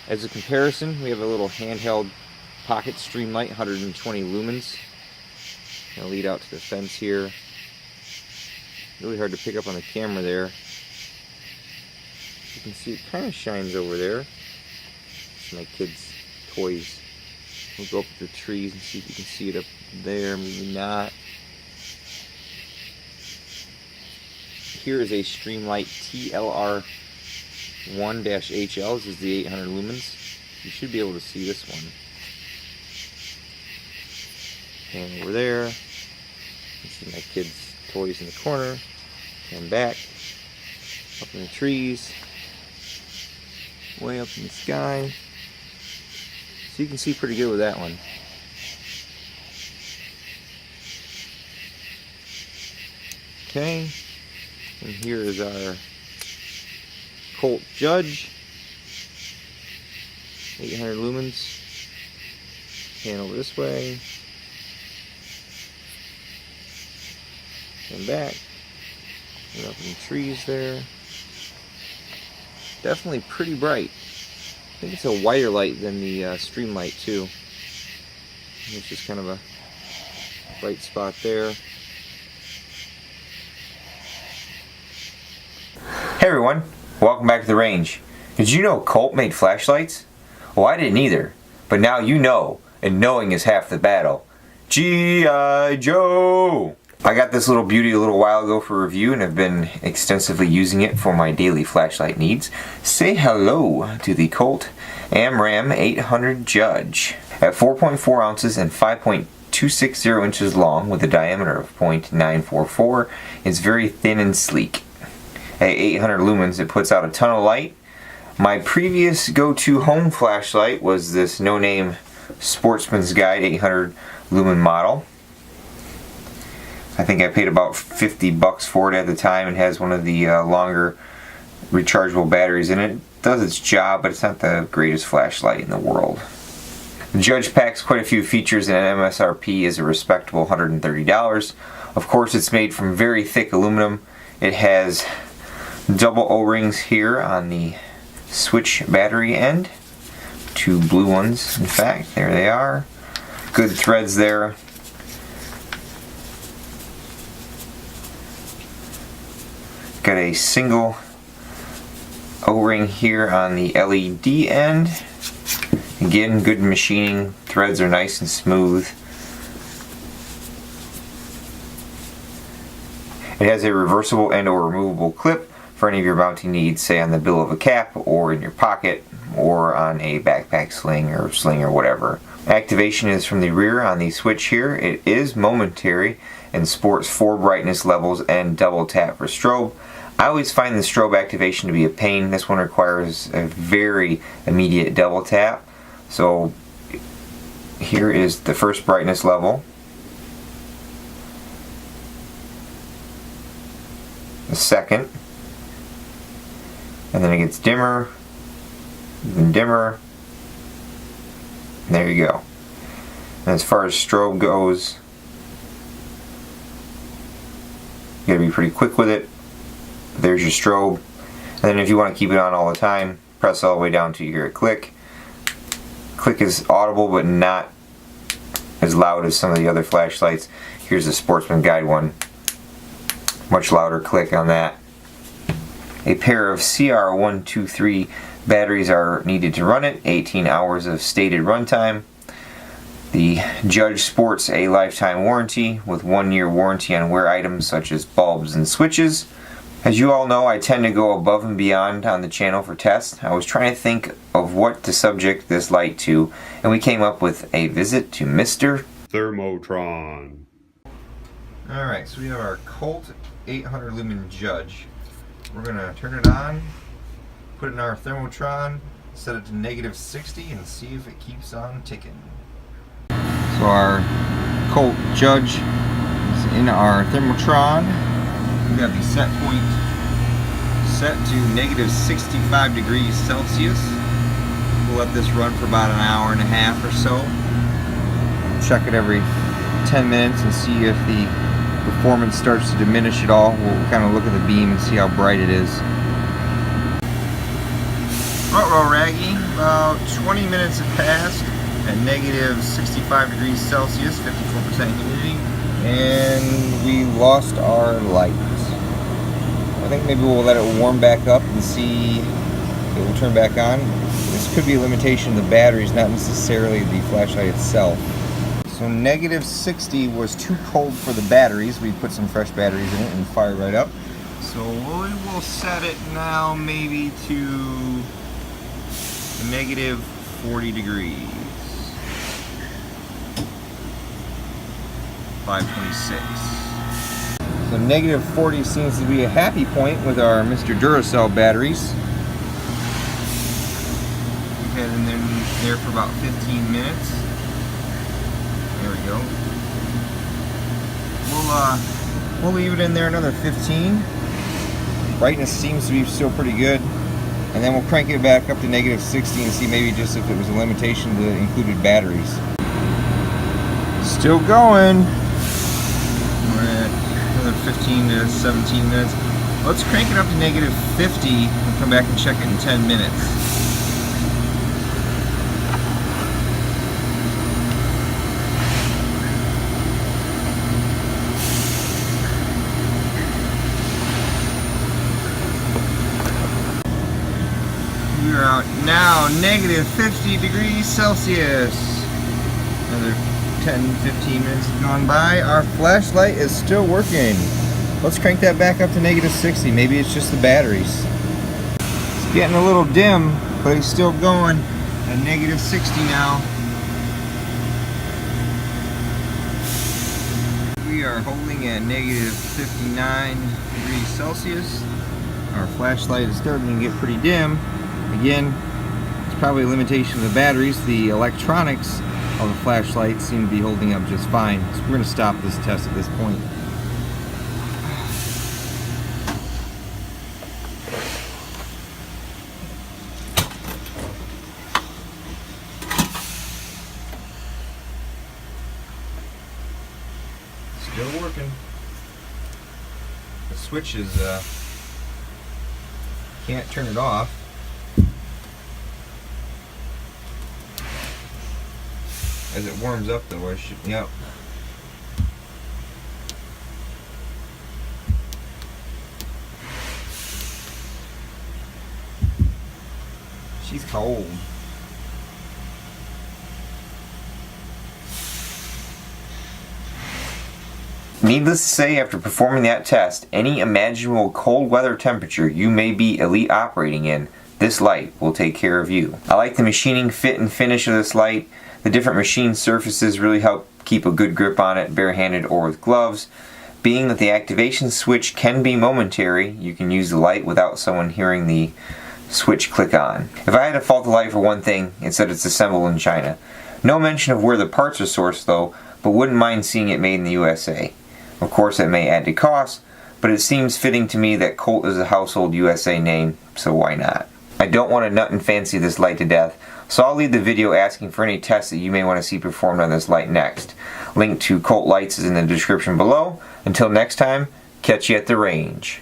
As a comparison, we have a little handheld pocket stream light, 120 lumens. Gonna lead out to the fence here. Really hard to pick up on the camera there. You can see it kind of shines over there. It's my kids' toys. We'll go up to the trees and see if you can see it up there, maybe not. Here is a Streamlight TLR1-HL. This is the 800 lumens. You should be able to see this one. And over there, you see my kids' toys in the corner. And back, up in the trees, way up in the sky. So you can see pretty good with that one. Okay. And here is our Colt Judge, 800 lumens. Pan over this way, and back, and up in the trees there. Definitely pretty bright. I think it's a whiter light than the Streamlight too. It's just kind of a bright spot there. Hey everyone, welcome back to the range. Did you know Colt made flashlights? Well, I didn't either, but now you know, and knowing is half the battle. G.I. Joe! I got this little beauty a little while ago for review and have been extensively using it for my daily flashlight needs. Say hello to the Colt AMRAM 800 Judge. At 4.4 ounces and 5.260 inches long with a diameter of 0.944, it's very thin and sleek. At 800 lumens, it puts out a ton of light. My previous go-to home flashlight was this no-name Sportsman's Guide 800 lumen model. I think I paid about 50 bucks for it at the time. It has one of the longer rechargeable batteries in it. It does its job, but it's not the greatest flashlight in the world. The Judge packs quite a few features and MSRP is a respectable $130. Of course, it's made from very thick aluminum. It has double O-rings here on the switch battery end. Two blue ones, in fact. There they are. Good threads there. Got a single O-ring here on the LED end. Again, good machining. Threads are nice and smooth. It has a reversible and or removable clip for any of your mounting needs, say on the bill of a cap or in your pocket or on a backpack sling or whatever. Activation is from the rear on the switch here. It is momentary and sports 4 brightness levels and double tap for strobe. I always find the strobe activation to be a pain. This one requires a very immediate double tap. So here is the first brightness level. The second. And then it gets dimmer, even dimmer. And there you go. And as far as strobe goes, you gotta be pretty quick with it. There's your strobe. And then if you want to keep it on all the time, press all the way down till you hear it click. Click is audible but not as loud as some of the other flashlights. Here's the Sportsman Guide one. Much louder click on that. A pair of CR123 batteries are needed to run it, 18 hours of stated runtime. The Judge sports a lifetime warranty with 1-year warranty on wear items such as bulbs and switches. As you all know, I tend to go above and beyond on the channel for tests. I was trying to think of what to subject this light to, and we came up with a visit to Mr. Thermotron. Alright, so we have our Colt 800 lumen Judge. We're going to turn it on, put it in our Thermotron, set it to -60 and see if it keeps on ticking. So our Colt Judge is in our Thermotron. We got the set point set to -65 degrees Celsius. We'll let this run for about an hour and a half or so. Check it every 10 minutes and see if the performance starts to diminish at all. We'll kind of look at the beam and see how bright it is. Front row R.A.N.G.E. About 20 minutes have passed at negative 65 degrees Celsius, 54% humidity, and we lost our light. I think maybe we'll let it warm back up and see if it will turn back on. This could be a limitation of the batteries, not necessarily the flashlight itself. So negative 60 was too cold for the batteries. We put some fresh batteries in it and fire right up. So we will set it now maybe to negative 40 degrees. 526. So negative 40 seems to be a happy point with our Mr. Duracell batteries. We've had them in there for about 15 minutes. There we go. We'll leave it in there another 15. Brightness seems to be still pretty good. And then we'll crank it back up to negative 60 and see maybe just if it was a limitation to the included batteries. Still going. We're at another 15 to 17 minutes. Let's crank it up to negative 50 and come back and check it in 10 minutes. We are out now, negative 50 degrees Celsius. Another 10-15 minutes have gone by. Our flashlight is still working. Let's crank that back up to negative 60. Maybe it's just the batteries. It's getting a little dim, but it's still going at negative 60 now. We are holding at negative 59 degrees Celsius. Our flashlight is starting to get pretty dim. Again, it's probably a limitation of the batteries. The electronics of the flashlight seem to be holding up just fine. So we're going to stop this test at this point. Still working. The switch is, can't turn it off. As it warms up though, I should, yep. She's cold. Needless to say, after performing that test, any imaginable cold weather temperature you may be elite operating in, this light will take care of you. I like the machining fit and finish of this light. The different machine surfaces really help keep a good grip on it, barehanded or with gloves. Being that the activation switch can be momentary, you can use the light without someone hearing the switch click on. If I had to fault the light for one thing, it's that it's assembled in China. No mention of where the parts are sourced though, but wouldn't mind seeing it made in the USA. Of course that may add to cost, but it seems fitting to me that Colt is a household USA name, so why not? I don't want to nut and fancy this light to death, so I'll leave the video asking for any tests that you may want to see performed on this light next. Link to Colt lights is in the description below. Until next time, catch you at the range.